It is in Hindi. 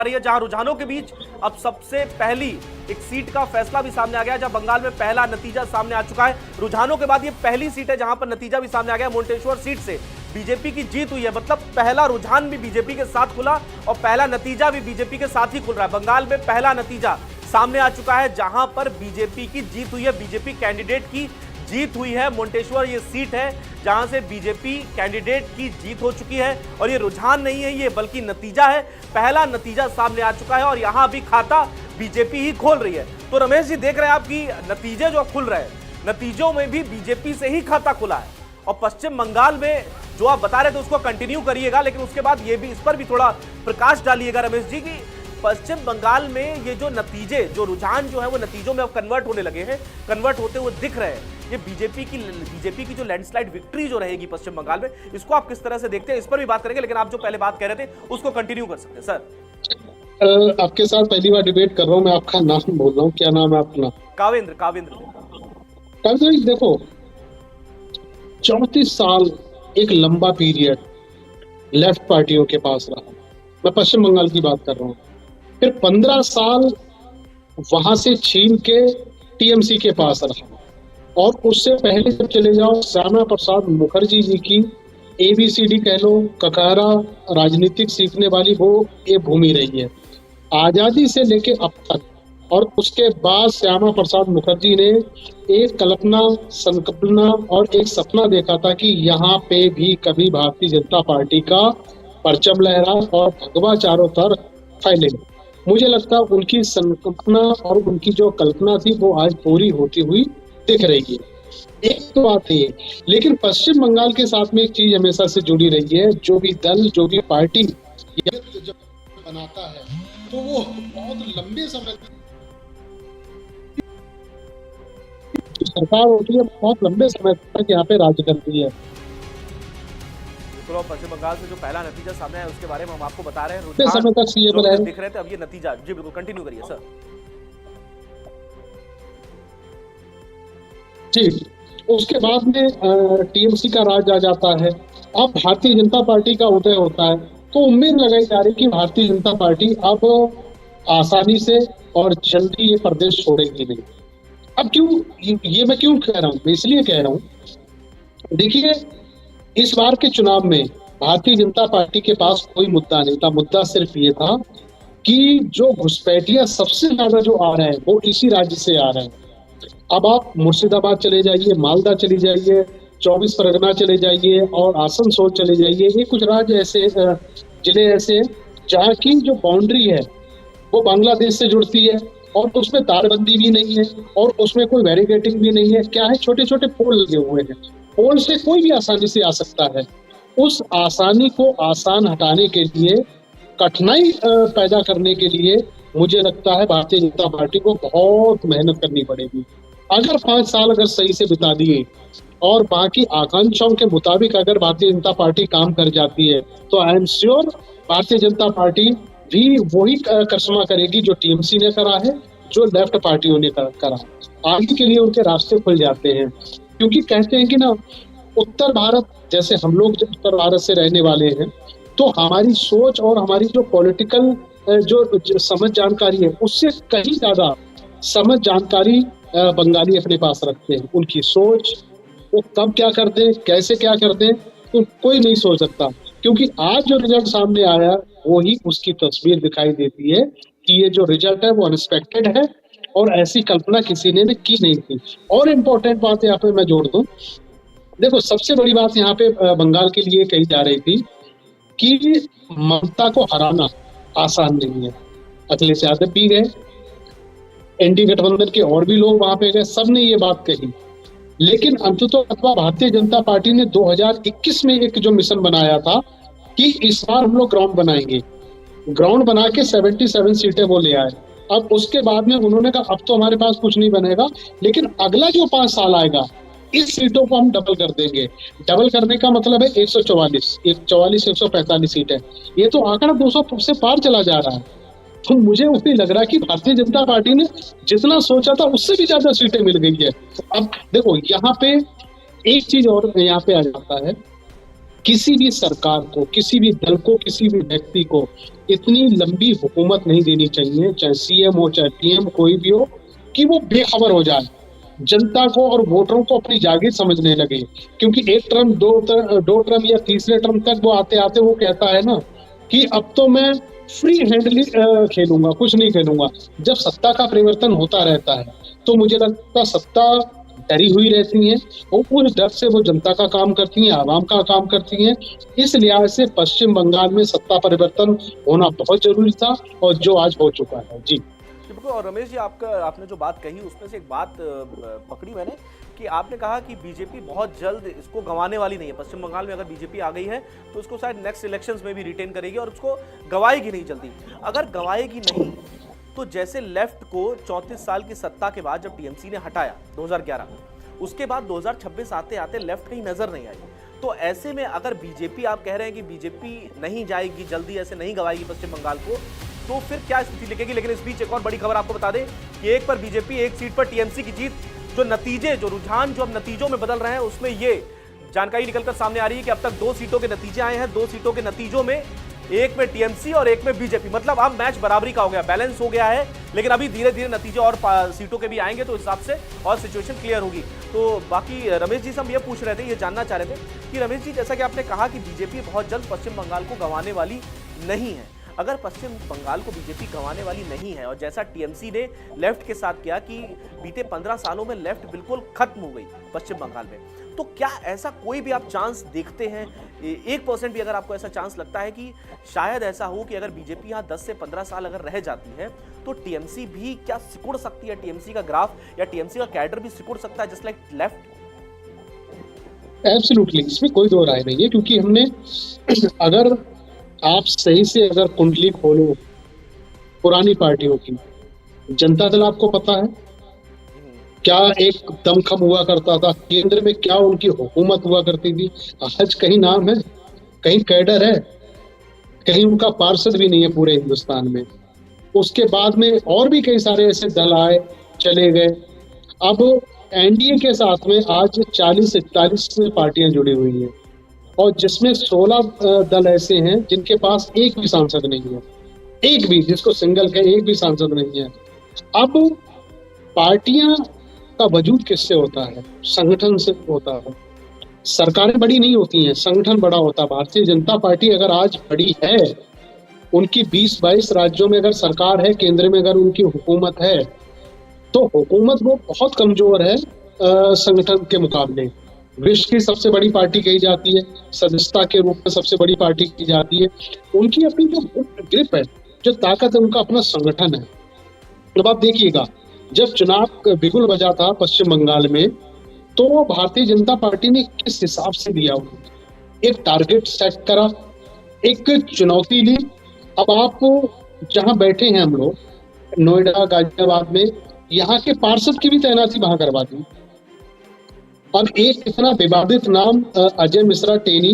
रही है, जहां रुझानों के बीच अब सबसे पहली एक सीट का फैसला भी सामने आ गया, जहां बंगाल में पहला नतीजा सामने आ चुका है। रुझानों के बाद ये पहली सीट है जहां पर नतीजा भी सामने आ गया। मोंटेश्वर सीट से बीजेपी की जीत हुई है, मतलब पहला रुझान भी बीजेपी के साथ खुला और पहला नतीजा भी बीजेपी के साथ ही खुल रहा है। बंगाल में पहला नतीजा सामने आ चुका है जहां पर बीजेपी की जीत हुई है, बीजेपी कैंडिडेट की जीत हुई है। मोंटेश्वर ये सीट है जहां से बीजेपी कैंडिडेट की जीत हो चुकी है और ये रुझान नहीं है, ये बल्कि नतीजा है। पहला नतीजा सामने आ चुका है और यहां भी खाता बीजेपी ही खोल रही है। तो रमेश जी, देख रहे हैं आप कि नतीजे जो खुल रहे हैं, नतीजों में भी बीजेपी से ही खाता खुला है। और पश्चिम बंगाल में जो आप बता रहे थे उसको कंटिन्यू करिएगा, लेकिन उसके बाद ये भी इस पर भी थोड़ा प्रकाश डालिएगा रमेश जी की पश्चिम बंगाल में ये जो नतीजे, जो रुझान जो है वो नतीजों में अब कन्वर्ट होने लगे हैं, कन्वर्ट होते हुए दिख रहे हैं। ये बीजेपी की जो लैंडस्लाइड विक्ट्री जो रहेगी पश्चिम बंगाल में, इसको आप किस तरह से देखते हैं, इस पर भी बात करेंगे, लेकिन आप जो पहले बात कह रहे थे उसको कंटिन्यू कर सकते हैं सर। आपके साथ पहली बार डिबेट कर रहा हूं, मैं आपका नाम बोल रहा हूं, क्या नाम है अपना? कावेंद्र। देखो, 34 साल एक लंबा पीरियड लेफ्ट पार्टियों के पास रहा, मैं पश्चिम बंगाल की बात कर रहा हूँ। फिर 15 साल वहां से छीन के टीएमसी के पास रहा, और उससे पहले जब चले जाओ, श्यामा प्रसाद मुखर्जी जी की ABCD कह लो, ककारा राजनीतिक सीखने वाली वो ये भूमि रही है आजादी से लेके अब तक। और उसके बाद श्यामा प्रसाद मुखर्जी ने एक संकल्पना और एक सपना देखा था कि यहाँ पे भी कभी भारतीय जनता पार्टी का परचम लहरा और भगवा चारों तरफ फैले। मुझे लगता है उनकी संकल्पना और उनकी जो कल्पना थी वो आज पूरी होती हुई दिख रही है। एक तो बात है, लेकिन पश्चिम बंगाल के साथ में एक चीज हमेशा से जुड़ी रही है, जो भी दल, जो भी पार्टी जब बनाता है तो वो बहुत लंबे समय सरकार होती है, बहुत लंबे समय तक यहाँ पे राज्य करती है। पश्चिम बंगाल से जो पहला नतीजा सामने आया उसके बारे में हम आपको बता रहे हैं, समय तक दिख रहे थे, अब ये नतीजा। जी बिल्कुल, कंटिन्यू करिए सर। ठीक, उसके बाद में टीएमसी का राज आ जाता है। अब भारतीय जनता पार्टी का उदय होता है, तो उम्मीद लगाई जा रही कि भारतीय जनता पार्टी अब आसानी से और जल्दी ये प्रदेश छोड़ेगी नहीं। अब ये मैं क्यों कह रहा हूँ? मैं इसलिए कह रहा हूँ, देखिए, इस बार के चुनाव में भारतीय जनता पार्टी के पास कोई मुद्दा नहीं था। मुद्दा सिर्फ ये था कि जो घुसपैठिया सबसे ज्यादा जो आ रहे हैं वो इसी राज्य से आ रहे हैं। अब आप मुर्शिदाबाद चले जाइए, मालदा चले जाइए, 24 परगना चले जाइए और आसनसोल चले जाइए, ये कुछ राज्य ऐसे, जिले ऐसे जहाँ की जो बाउंड्री है वो बांग्लादेश से जुड़ती है और उसमें तारबंदी भी नहीं है और उसमें कोई बैरिकेडिंग भी नहीं है। क्या है, छोटे छोटे पोल लगे हुए हैं, पोल से कोई भी आसानी से आ सकता है। उस आसानी को आसान हटाने के लिए, कठिनाई पैदा करने के लिए मुझे लगता है भारतीय जनता पार्टी को बहुत मेहनत करनी पड़ेगी। अगर 5 साल अगर सही से बिता दिए और बाकी आकांक्षाओं के मुताबिक अगर भारतीय जनता पार्टी काम कर जाती है, तो I am sure Bharatiya Janata party भी वही करिश्मा करेगी जो टीएमसी ने करा है, जो लेफ्ट पार्टियों ने करा। आगे के लिए उनके रास्ते खुल जाते हैं, क्योंकि कहते हैं कि ना, उत्तर भारत, जैसे हम लोग जब उत्तर भारत से रहने वाले हैं, तो हमारी सोच और हमारी जो पॉलिटिकल जो समझ जानकारी है, उससे कहीं ज्यादा समझ जानकारी बंगाली अपने पास रखते हैं। उनकी सोच, वो कब क्या करते हैं, कैसे क्या करते हैं, तो कोई नहीं सोच सकता। क्योंकि आज जो रिजल्ट सामने आया वो ही उसकी तस्वीर दिखाई देती है कि ये जो रिजल्ट है वो अनएक्सपेक्टेड है और ऐसी कल्पना किसी ने की नहीं थी। और इम्पोर्टेंट बात यहाँ पे मैं जोड़ दूं, देखो, सबसे बड़ी बात यहाँ पे बंगाल के लिए कही जा रही थी कि ममता को हराना आसान नहीं है। अखिलेश यादव भी गए, एनडीए गठबंधन के और भी लोग वहां पे गए, सबने ये बात कही, लेकिन अंततः भारतीय जनता पार्टी ने 2021 में एक जो मिशन बनाया था कि इस बार हम लोग ग्राउंड बनाएंगे, ग्राउंड बना के 77 सीटें वो ले आए। अब उसके बाद में उन्होंने कहा अब तो हमारे पास कुछ नहीं बनेगा, लेकिन अगला जो 5 साल आएगा इस सीटों को हम डबल कर देंगे। डबल करने का मतलब है 144, 145 सीटें। ये तो आंकड़ा 200 से पार चला जा रहा है। तो मुझे उससे लग रहा है कि भारतीय जनता पार्टी ने जितना सोचा था उससे भी ज्यादा सीटें मिल गई है। अब देखो, यहाँ पे एक चीज और यहाँ पे आ जाता है, किसी भी सरकार को, किसी भी दल को, किसी भी व्यक्ति को इतनी लंबी हुकूमत नहीं देनी चाहिए, चाहे सीएम हो चाहे पीएम कोई भी हो, कि वो बेखबर हो जाए, जनता को और वोटरों को अपनी जागीर समझने लगे। क्योंकि एक टर्म दो टर्म या तीसरे टर्म तक वो आते आते वो कहता है ना कि अब तो मैं फ्री हैंडली खेलूंगा, कुछ नहीं खेलूंगा। जब सत्ता का परिवर्तन होता रहता है तो मुझे लगता है सत्ता डरी हुई रहती है और उस डर से वो जनता का काम करती हैं, आवाम का काम करती हैं। इस लिहाज से पश्चिम बंगाल में सत्ता परिवर्तन होना बहुत जरूरी था और जो आज हो चुका है। जी बिल्कुल। और रमेश जी, आपने जो बात कही उसमें से एक बात पकड़ी मैंने कि आपने कहा कि बीजेपी बहुत जल्द इसको गंवाने वाली नहीं है। पश्चिम बंगाल में अगर बीजेपी आ गई है तो उसको शायद नेक्स्ट इलेक्शंस में भी रिटेन करेगी और उसको गंवाएगी नहीं जल्दी। अगर गंवाएगी नहीं तो जैसे लेफ्ट को 34 साल की सत्ता के बाद जब टीएमसी ने हटाया 2011, उसके बाद 2026 आते आते लेफ्ट कहीं नजर नहीं आई। तो ऐसे में अगर बीजेपी, आप कह रहे हैं कि बीजेपी नहीं जाएगी जल्दी, ऐसे नहीं गंवाएगी पश्चिम बंगाल को, तो फिर क्या स्थिति लिखेगी। लेकिन इस बीच एक और बड़ी खबर आपको बता दें कि एक पर बीजेपी, एक सीट पर टीएमसी की जीत। जो नतीजे, जो रुझान जो अब नतीजों में बदल रहे हैं उसमें ये जानकारी निकलकर सामने आ रही है कि अब तक 2 सीटों के नतीजे आए हैं। 2 सीटों के नतीजों में एक में टीएमसी और एक में बीजेपी। मतलब अब मैच बराबरी का हो गया, बैलेंस हो गया है। लेकिन अभी धीरे धीरे नतीजे और सीटों के भी आएंगे तो इस हिसाब से और सिचुएशन क्लियर होगी। तो बाकी रमेश जी से हम ये पूछ रहे थे, ये जानना चाह रहे थे कि रमेश जी, जैसा कि आपने कहा कि बीजेपी बहुत जल्द पश्चिम बंगाल को गंवाने वाली नहीं है। अगर पश्चिम बंगाल को बीजेपी गंवाने वाली नहीं है और जैसा टीएमसी ने लेफ्ट के साथ किया कि बीते 15 सालों में लेफ्ट बिल्कुल खत्म हो गई पश्चिम बंगाल में, तो क्या ऐसा कोई भी आप चांस देखते हैं, 1% भी अगर आपको ऐसा चांस लगता है कि शायद ऐसा हो कि अगर बीजेपी यहाँ 10 से 15 साल अगर रह जाती है तो टीएमसी भी क्या सिकुड़ सकती है, टीएमसी का ग्राफ या टीएमसी का कैडर भी सिकुड़ सकता है जस्ट लाइक लेफ्ट? एब्सोल्युटली, इसमें कोई दो राय नहीं है। क्योंकि हमने अगर आप सही से अगर कुंडली खोलो पुरानी पार्टियों की, जनता दल आपको पता है क्या एक दमखम हुआ करता था, केंद्र में क्या उनकी हुकूमत हुआ करती थी। आज कहीं नाम है, कहीं कैडर है, कहीं उनका पार्षद भी नहीं है पूरे हिंदुस्तान में। उसके बाद में और भी कई सारे ऐसे दल आए चले गए। अब एनडीए के साथ में आज 40-41 पार्टियां जुड़ी हुई हैं और जिसमें 16 दल ऐसे हैं जिनके पास एक भी सांसद नहीं है, एक भी, जिसको सिंगल के एक भी सांसद नहीं है। अब पार्टियां का वजूद किससे होता है? संगठन से होता है। सरकारें बड़ी नहीं होती हैं, संगठन बड़ा होता है। भारतीय जनता पार्टी अगर आज बड़ी है, उनकी 20-22 राज्यों में अगर सरकार है, केंद्र में अगर उनकी हुकूमत है, तो हुकूमत वो बहुत कमजोर है संगठन के मुकाबले। विश्व की सबसे बड़ी पार्टी कही जाती है, सदस्यता के रूप में सबसे बड़ी पार्टी की जाती है। उनकी अपनी जो ग्रिप है, जो ताकत है, उनका अपना संगठन है। अब आप देखिएगा, जब चुनाव बिगुल बजा था पश्चिम बंगाल में, तो भारतीय जनता पार्टी ने किस हिसाब से दिया, एक टारगेट सेट करा, एक चुनौती ली। अब आप जहां बैठे हैं हम लोग, नोएडा, गाजियाबाद में, यहाँ के पार्षद की भी तैनाती वहां करवा दी। और एक इतना विवादित नाम अजय मिश्रा टेनी,